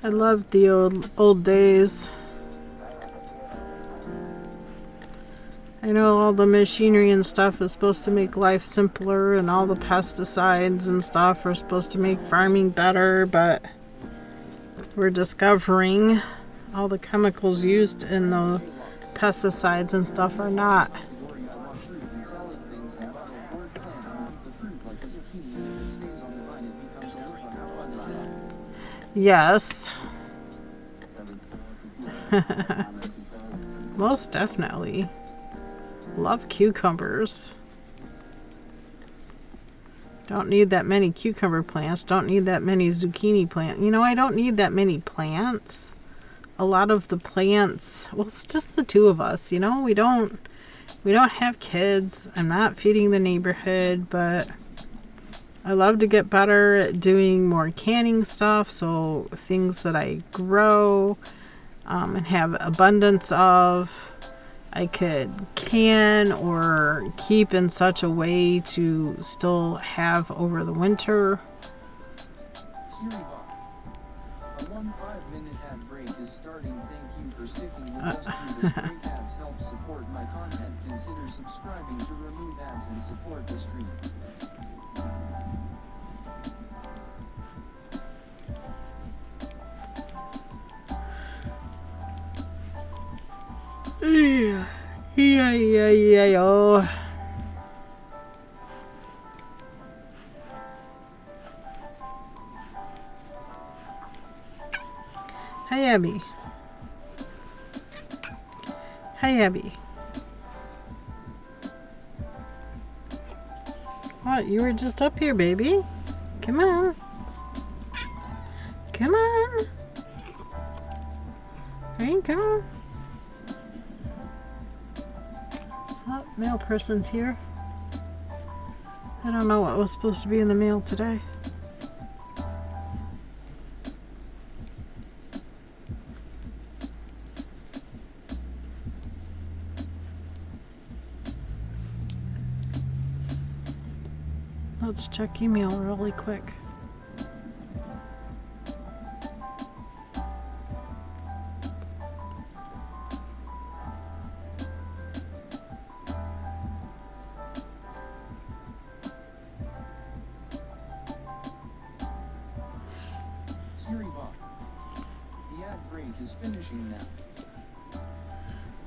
I loved the old days. I know all the machinery and stuff is supposed to make life simpler, and all the pesticides and stuff are supposed to make farming better, but we're discovering all the chemicals used in the pesticides and stuff are not. Yes. Most definitely. Love cucumbers. Don't need that many cucumber plants. Don't need that many zucchini plants. You know, I don't need that many plants. A lot of the plants, well, it's just the two of us, you know. We don't have kids. I'm not feeding the neighborhood, but I love to get better at doing more canning stuff, so things that I grow and have abundance of, I could can or keep in such a way to still have over the winter. A 1-5-minute ad break is starting. Thank you for sticking with us through this break. Ads help support my content. Consider subscribing to remove ads and support the stream. Oh. Hi, Abby. Hi, Abby. What? You were just up here, baby. Come on. Come on. There you go. Oh, mail person's here. I don't know what was supposed to be in the mail today. Let's check email really quick.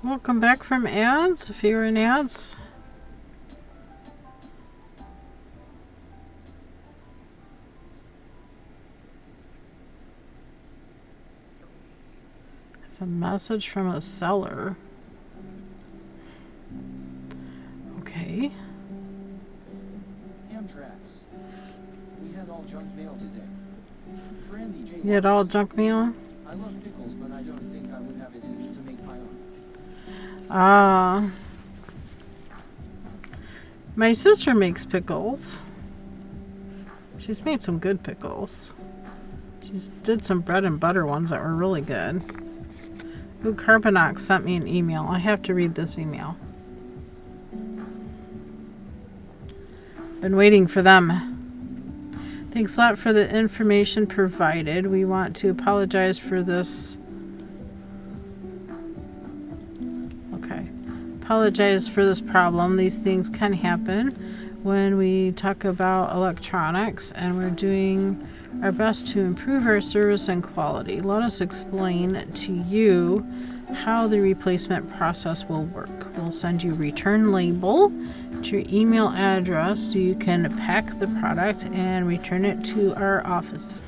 Welcome back from ads, if you're in ads. I have a message from a seller. Okay. Amtrak's. We had all junk mail today. Brandy J. You had all junk mail? I love pickles, but I don't think I would have it in me to make my own. My sister makes pickles. She's made some good pickles. She did some bread and butter ones that were really good. Ooh, Carbonox sent me an email. I have to read this email. Been waiting for them. Thanks a lot for the information provided. We want to apologize for this. Apologize for this problem. These things can happen when we talk about electronics, and we're doing our best to improve our service and quality. Let us explain to you how the replacement process will work. We'll send you a return label to your email address so you can pack the product and return it to our office.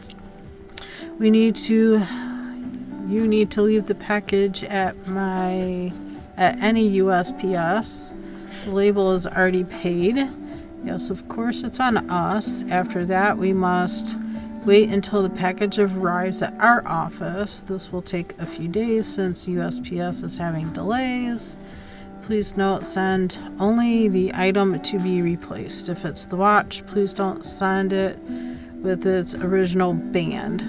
You need to leave the package at any USPS. The label is already paid. Yes, of course, it's on us. After that, we must wait until the package arrives at our office. This will take a few days since USPS is having delays. Please note, send only the item to be replaced. If it's the watch, please don't send it with its original band.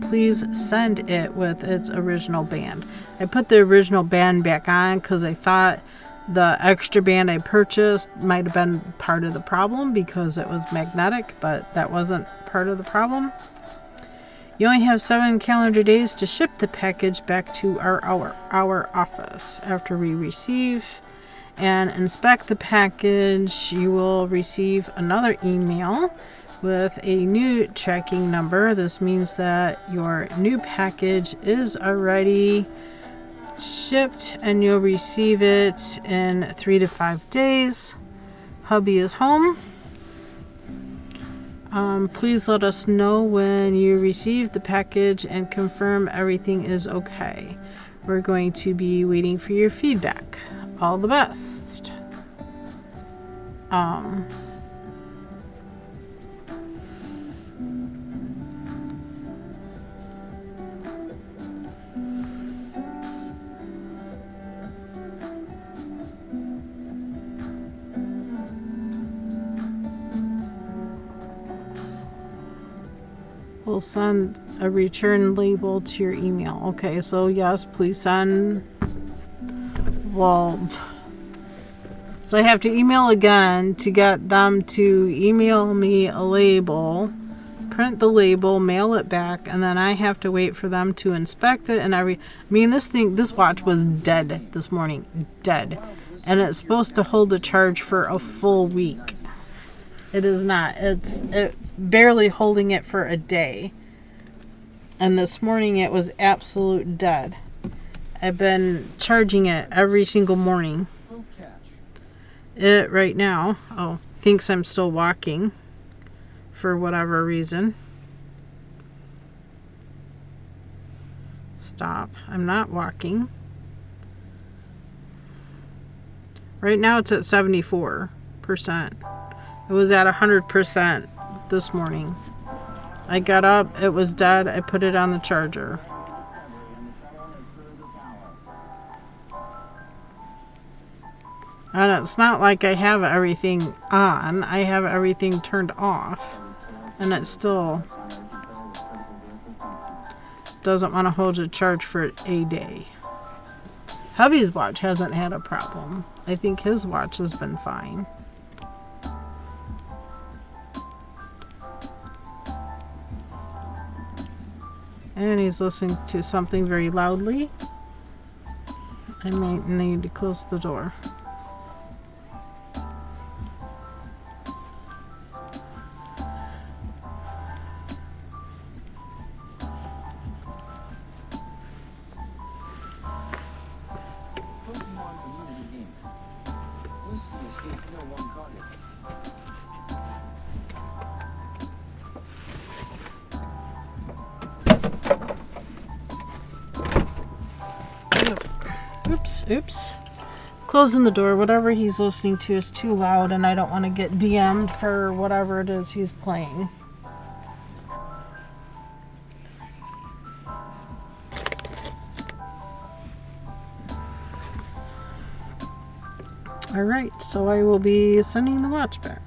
Please send it with its original band. I put the original band back on because I thought the extra band I purchased might have been part of the problem because it was magnetic, but that wasn't part of the problem. You only have 7 calendar days to ship the package back to our office. After we receive and inspect the package, you will receive another email with a new tracking number. This means that your new package is already shipped and you'll receive it in 3 to 5 days. Hubby is home. Please let us know when you receive the package and confirm everything is okay. We're going to be waiting for your feedback. All the best. We'll send a return label to your email. Okay, so yes, please send. Well, so I have to email again to get them to email me a label, print the label, mail it back, and then I have to wait for them to inspect it. And this watch was dead this morning, dead, and it's supposed to hold a charge for a full week. It is not. It's barely holding it for a day. And this morning it was absolute dead. I've been charging it every single morning. It right now, thinks I'm still walking for whatever reason. Stop. I'm not walking. Right now it's at 74%. It was at 100% this morning. I got up, it was dead, I put it on the charger. And it's not like I have everything on, I have everything turned off. And it still doesn't want to hold a charge for a day. Hubby's watch hasn't had a problem. I think his watch has been fine. And he's listening to something very loudly. I might need to close the door. Oops. Closing the door. Whatever he's listening to is too loud and I don't want to get DM'd for whatever it is he's playing. Alright, so I will be sending the watch back.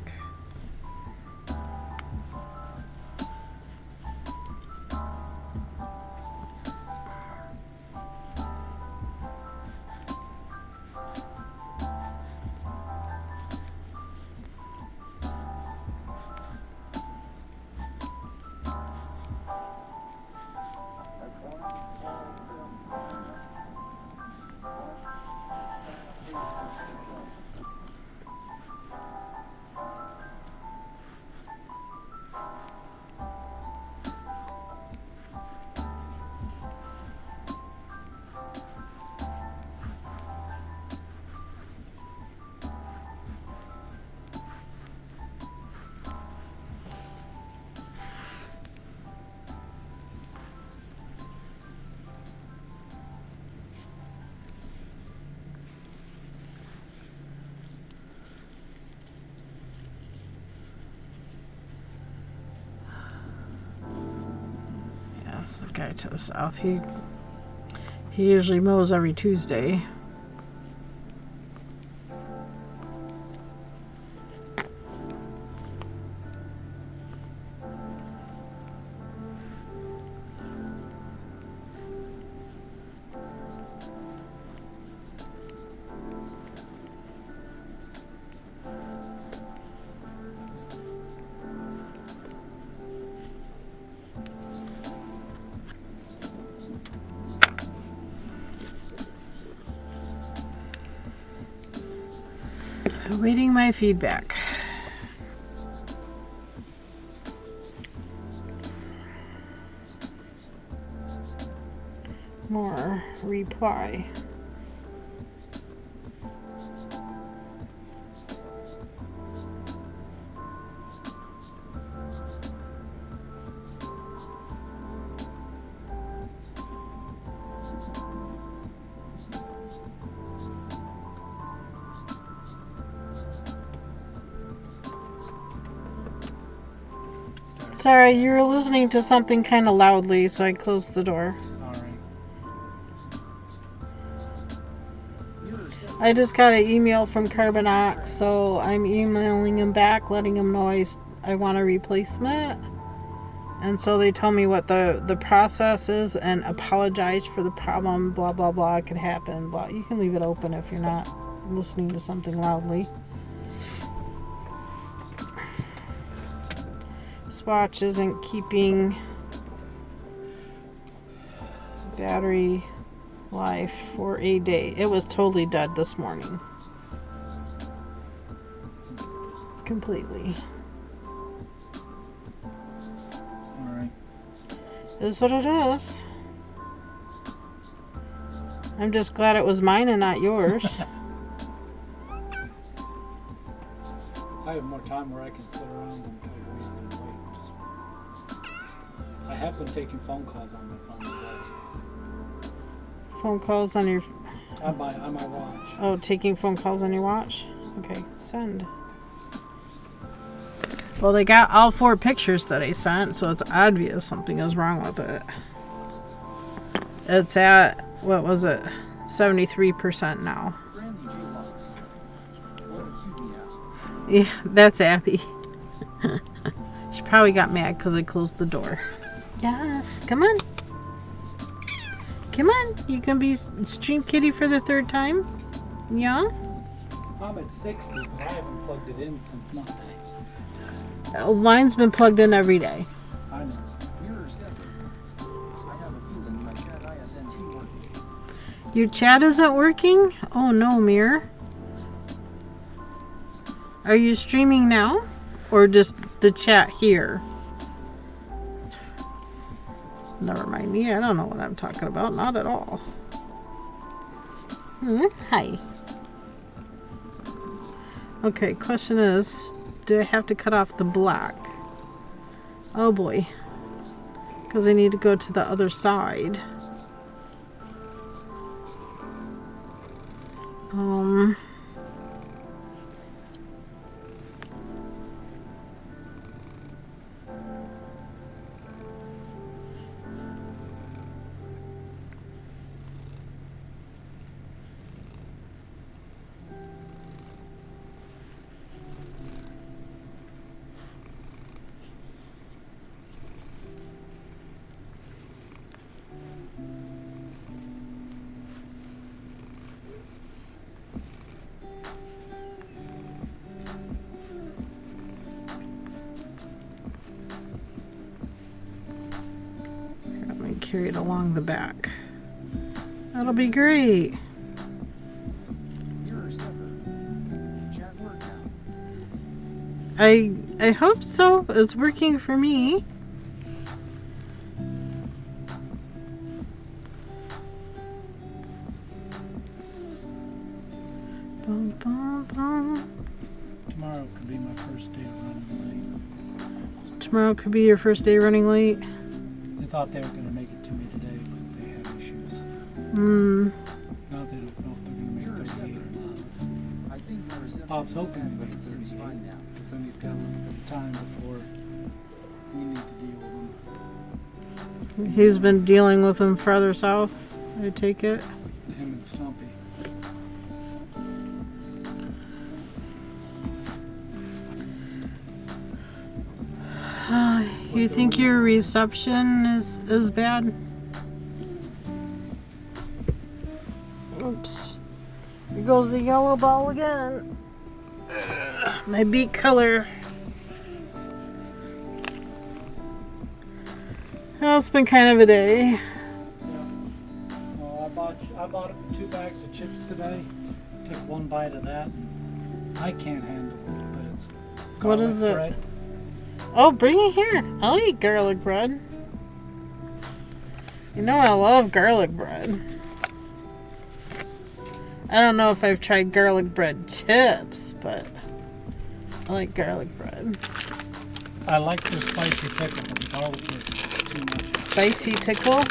Yes, the guy to the south. He usually mows every Tuesday. Awaiting my feedback. More reply. Sorry, you were listening to something kind of loudly, so I closed the door. Sorry. I just got an email from Carbonox, so I'm emailing him back, letting him know I want a replacement. And so they told me what the process is and apologize for the problem, blah, blah, blah, it could happen. Blah. You can leave it open if you're not listening to something loudly. Swatch isn't keeping battery life for a day. It was totally dead this morning. Completely. Alright. Is what it is. I'm just glad it was mine and not yours. I have more time where I can sit around and play around and wait. I have been taking phone calls on my phone today. Phone calls on your... On my watch. Oh, taking phone calls on your watch? Okay, send. Well, they got all 4 pictures that I sent, so it's obvious something is wrong with it. It's at, what was it, 73% now. Brandy J. Lux. What a cutie app. Yeah, that's Abby. She probably got mad because I closed the door. Yes, come on. Come on, you can be Stream Kitty for the 3rd time? Yeah? I'm at 60, but I haven't plugged it in since Monday. Mine's been plugged in every day. I know. Mirror stepper. I have a feeling my chat ISNT working. Your chat isn't working? Oh no, Mirror. Are you streaming now? Or just the chat here? Never mind me. I don't know what I'm talking about. Not at all. Hi. Okay, question is, do I have to cut off the black? Oh boy. Because I need to go to the other side. Carry it along the back. That'll be great. Mirror stepper. Chat work now. I hope so. It's working for me. Bum, bum, bum. Tomorrow could be my first day of running Tomorrow could be your first day running late. late. They thought they were going to make it to me today, but they had issues. Now they don't know if they're going to make 38 or not. I think the reception Bob's is hoping bad, to but make it seems 38. fine now. Because then he's got a little bit of time before we need to deal with him. He's been dealing with them farther south, I take it. Him and Stumpy. You think your reception is bad? Oops. Here goes the yellow ball again. My beak color. Well, it's been kind of a day. Yeah. Well, I bought 2 bags of chips today. Took 1 bite of that. I can't handle it, but it's What is it? bread. Oh, bring it here. I'll eat garlic bread. You know I love garlic bread. I don't know if I've tried garlic bread tips, but I like garlic bread. I like the spicy pickle, but the garlic is too much. Spicy pickle.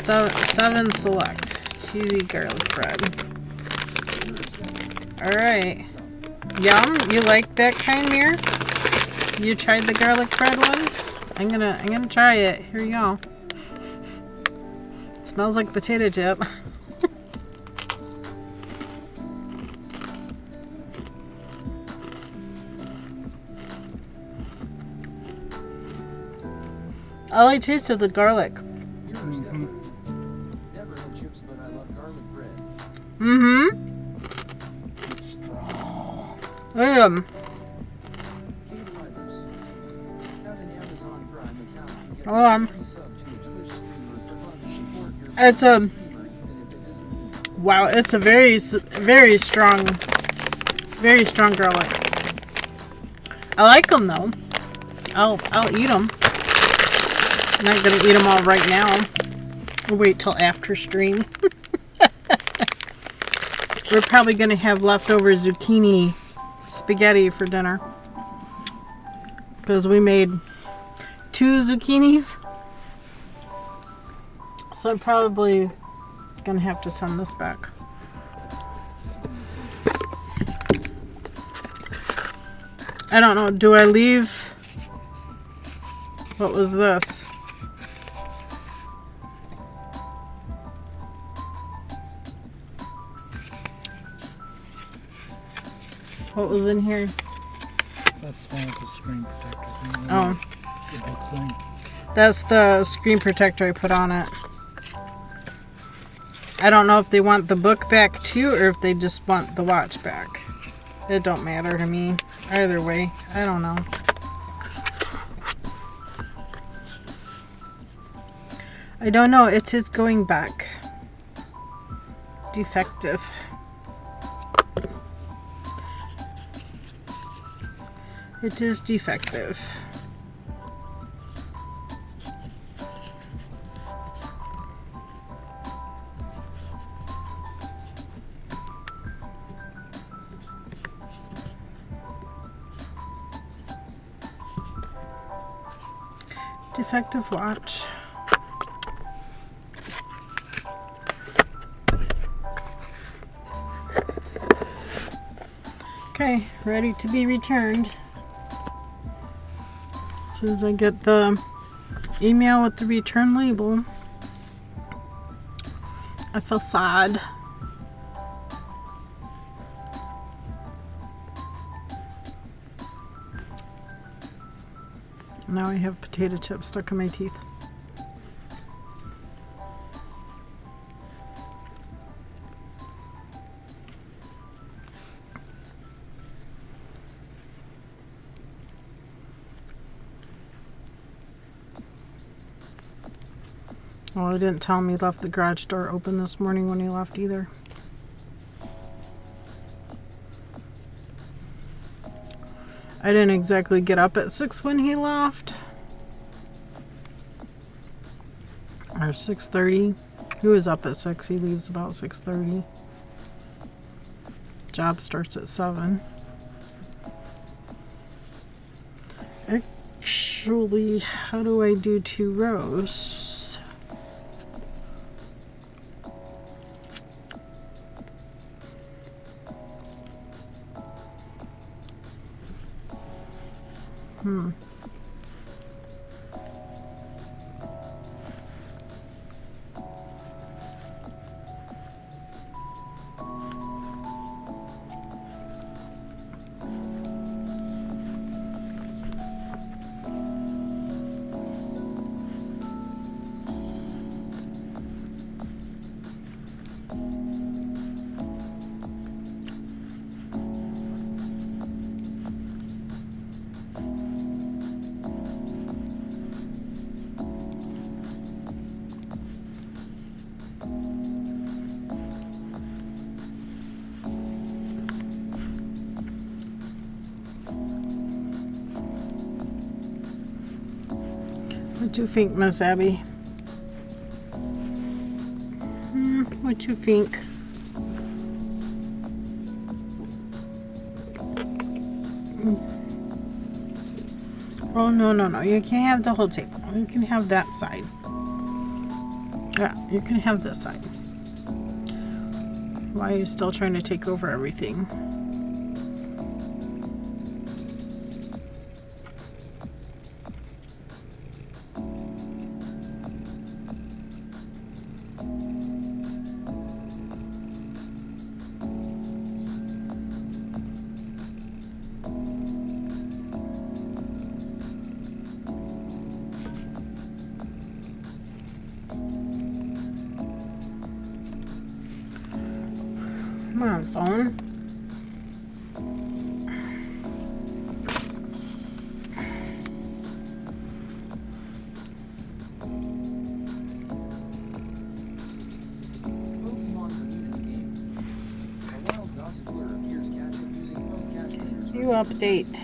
7 select. Cheesy garlic bread. Alright. Yum? You like that kind, Mir? You tried the garlic bread one? I'm gonna try it. Here you go. It smells like potato chip. All I tasted the garlic. Never had chips, but I love garlic bread. Mm-hmm. It's strong. Mm. Cave Fighters. Have an Amazon Prime account and get Oh, a free sub to a Twitch streamer for fun to support your It's favorite streamer, even if it isn't me. Wow, it's a very strong garlic. I like them though. I'll eat them. Not gonna eat them all right now. We'll wait till after stream. We're probably gonna have leftover zucchini spaghetti for dinner because we made 2 zucchinis. So I'm probably gonna have to send this back. I don't know. Do I leave? What was this? What was in here? That's one of the screen protectors. Oh, The big thing. that's the screen protector I put on it. I don't know if they want the book back too or if they just want the watch back. It don't matter to me. Either way, I don't know. I don't know. It is going back. Defective. It is defective. Defective watch. Okay, ready to be returned. As soon as I get the email with the return label. I feel sad. Now I have potato chips stuck in my teeth. Well, he didn't tell me he left the garage door open this morning when he left either. I didn't exactly get up at 6 when he left. Or 6:30. He was up at 6. He leaves about 6:30. Job starts at 7. Actually, how do I do 2 rows? What you think, Miss Abby? What you think? Oh, no. You can't have the whole table. You can have that side. Yeah, you can have this side. Why are you still trying to take over everything? Come on, phone. Pokemon community game. A wild gossipler appears catch-up using phone catch trainers. You update.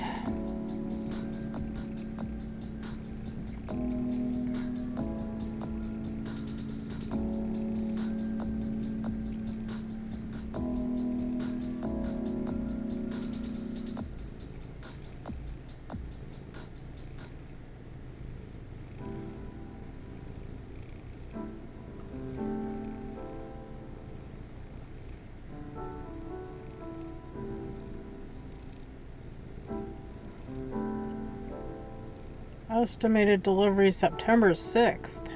Estimated delivery September 6th.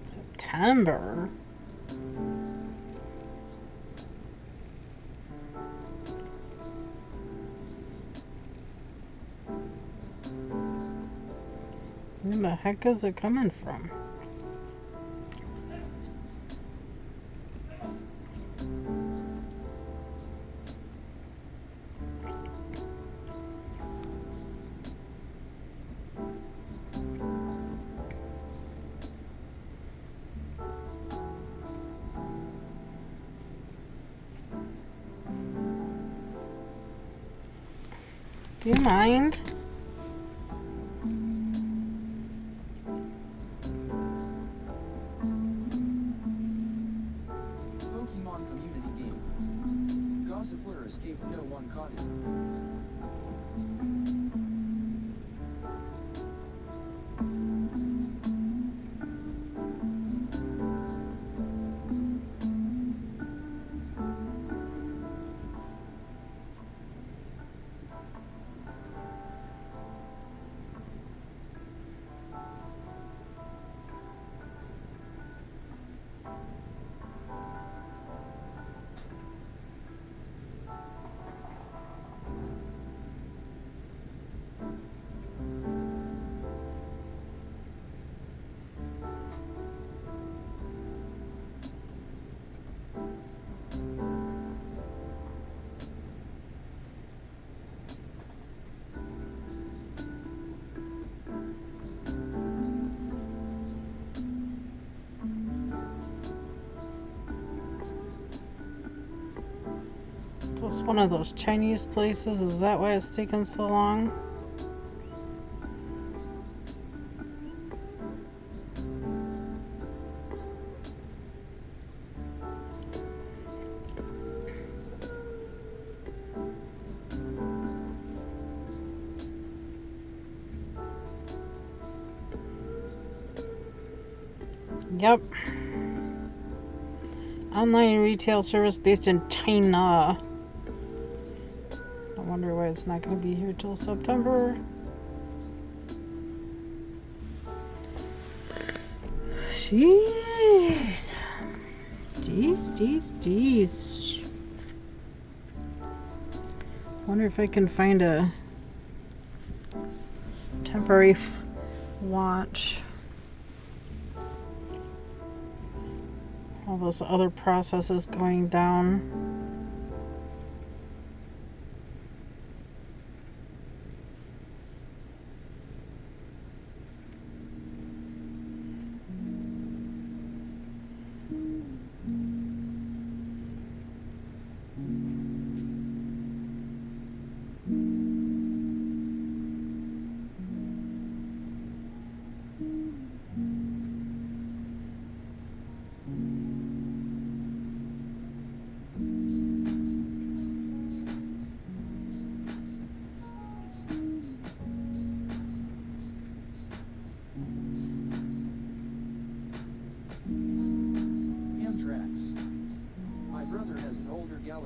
September? Where the heck is it coming from? Do you mind? Pokemon community game. Gossipler escaped, no one caught him. Is this one of those Chinese places? Is that why it's taking so long? Yep. Online retail service based in China. I wonder why it's not going to be here till September. Jeez. Jeez. Wonder if I can find a temporary watch. All those other processes going down.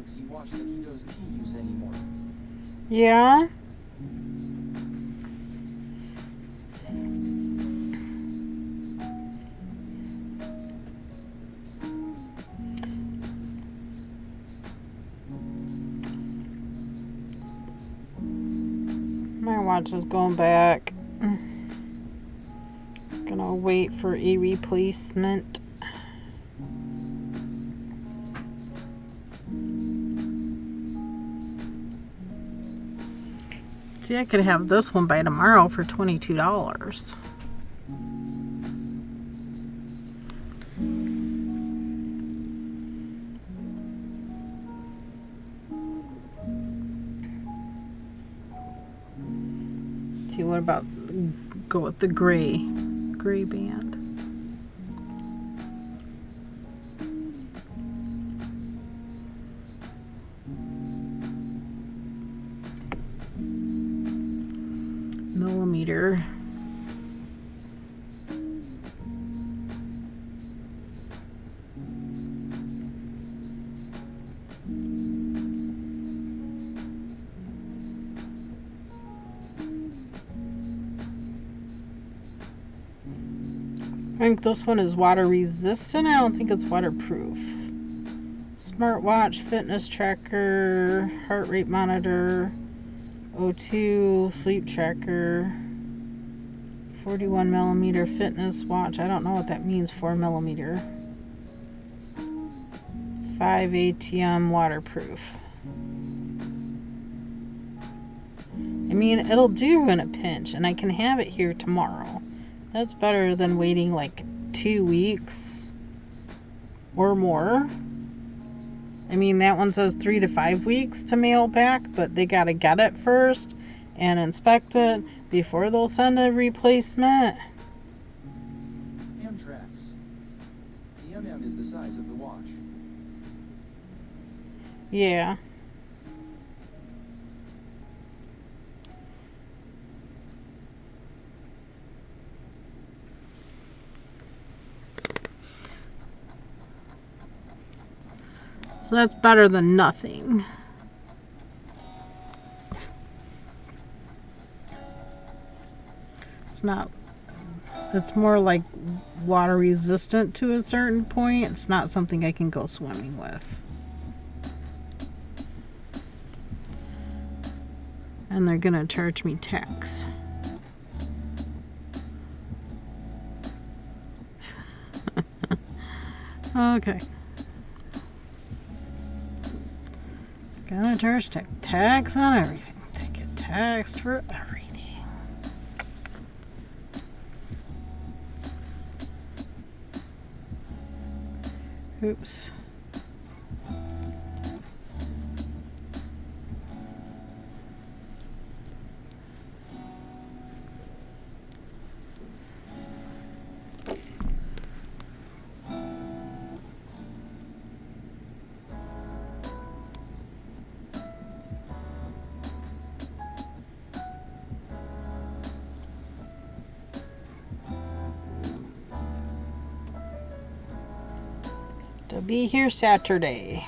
Galaxy watch that he doesn't use anymore. Yeah? My watch is going back. Gonna wait for a replacement. See, I could have this one by tomorrow for $22. See, what about go with the gray band? Millimeter. I think this one is water resistant. I don't think it's waterproof. Smartwatch, fitness tracker, heart rate monitor, O2, sleep tracker, 41 millimeter fitness watch. I don't know what that means, 4 millimeter. 5 ATM waterproof. I mean, it'll do in a pinch, and I can have it here tomorrow. That's better than waiting like 2 weeks or more. I mean, that one says 3 to 5 weeks to mail back, but they gotta get it first and inspect it before they'll send a replacement. Hand tracks. The is the size of the watch. Yeah. So that's better than nothing. It's more like water resistant to a certain point. It's not something I can go swimming with. And they're gonna charge me tax. Okay. Gonna charge tax on everything. They get taxed for everything. Oops. To be here Saturday.